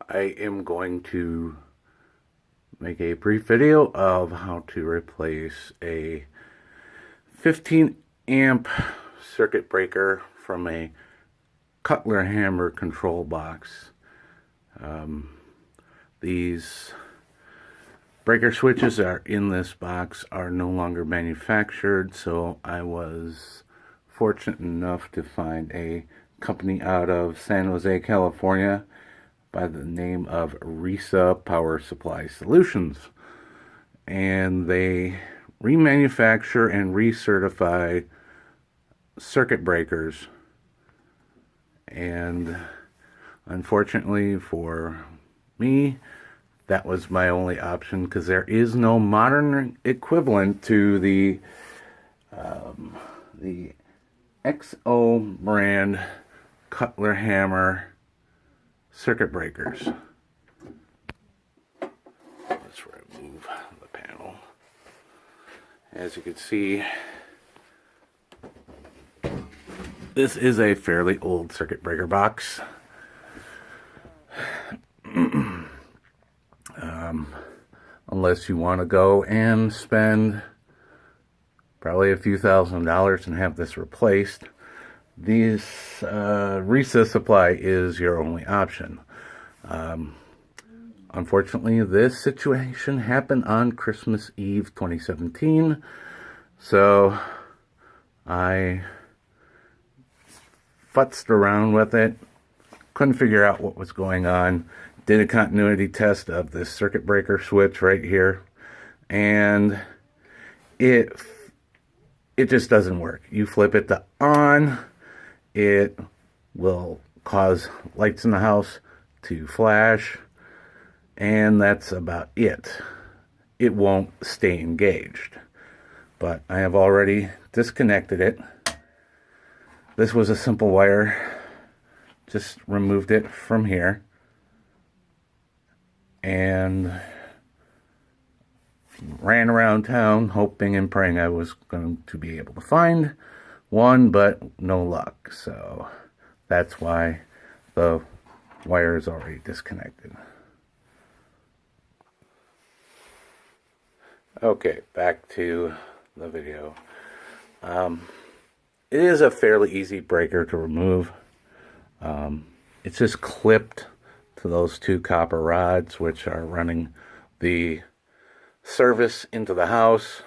I am going to make a brief video of how to replace a 15 amp circuit breaker from a Cutler Hammer control box. These breaker switches are in this box are no longer manufactured, so I was fortunate enough to find a company out of San Jose, California by the name of RESA Power Solutions, and they remanufacture and recertify circuit breakers. And unfortunately for me, that was my only option, because there is no modern equivalent to the XO brand Cutler Hammer circuit breakers. Let's remove the panel. As you can see, this is a fairly old circuit breaker box. Unless you want to go and spend probably a few $1,000s and have this replaced, this RESA supply is your only option. Unfortunately, this situation happened on Christmas Eve 2017, so I futzed around with it, couldn't figure out what was going on, did a continuity test of this circuit breaker switch right here, and it just doesn't work. You flip it to on, it will cause lights in the house to flash, and that's about it. It won't stay engaged. But I have already disconnected it. This was a simple wire. Just removed it from here and ran around town hoping and praying I was going to be able to find one, but no luck. So that's why the wire is already disconnected. Okay, back to the video. It is a fairly easy breaker to remove. It's just clipped to those two copper rods, which are running the service into the house,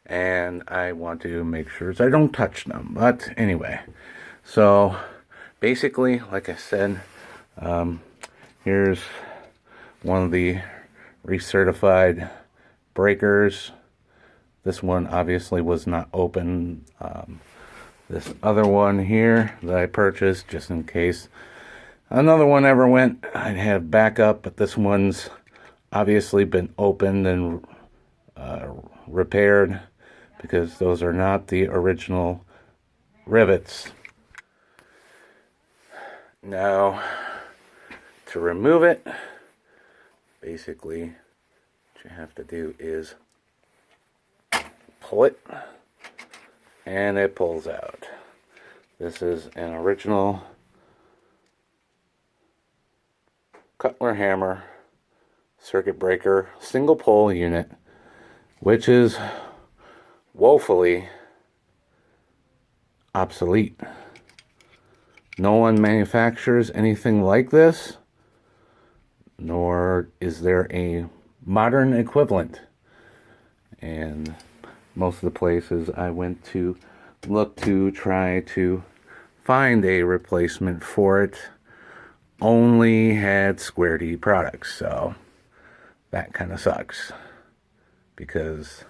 and I want to make sure I don't touch them. But anyway, so basically, like I said, here's one of the recertified breakers. This one obviously was not open. This other one here that I purchased just in case another one ever went, I'd have backup, but this one's obviously been opened and repaired, because those are not the original rivets. Now, to remove it, basically what you have to do is pull it, and it pulls out. This is an original Cutler Hammer circuit breaker single pole unit, which is woefully obsolete. No one manufactures anything like this, nor is there a modern equivalent. And most of the places I went to look to try to find a replacement for it only had square D products, so that kind of sucks, because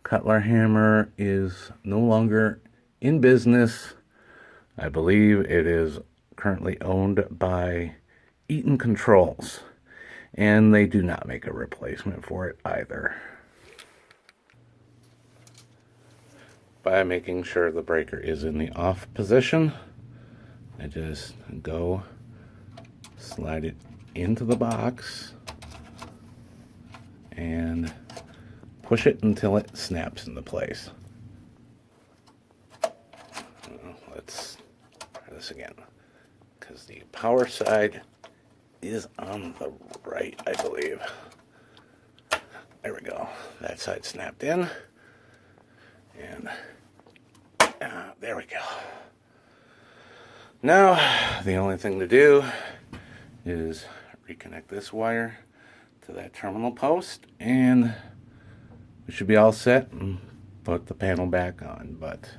Cutler Hammer is no longer in business. I believe it is currently owned by Eaton Controls, and they do not make a replacement for it either. By making sure the breaker is in the off position, I just go slide it into the box and push it until it snaps into place. Let's try this again, because the power side is on the right, I believe. There we go. That side snapped in. And there we go. Now, the only thing to do is reconnect this wire to that terminal post, and we should be all set and put the panel back on. But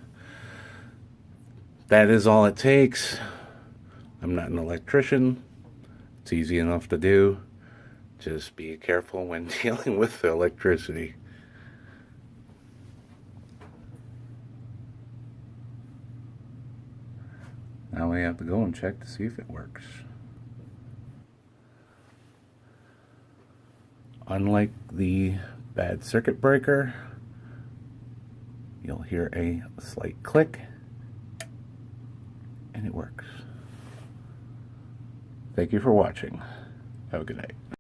that is all it takes. I'm not an electrician. It's easy enough to do. Just be careful when dealing with the electricity. Now we have to go and check to see if it works. Unlike the bad circuit breaker, you'll hear a slight click, and it works. Thank you for watching. Have a good night.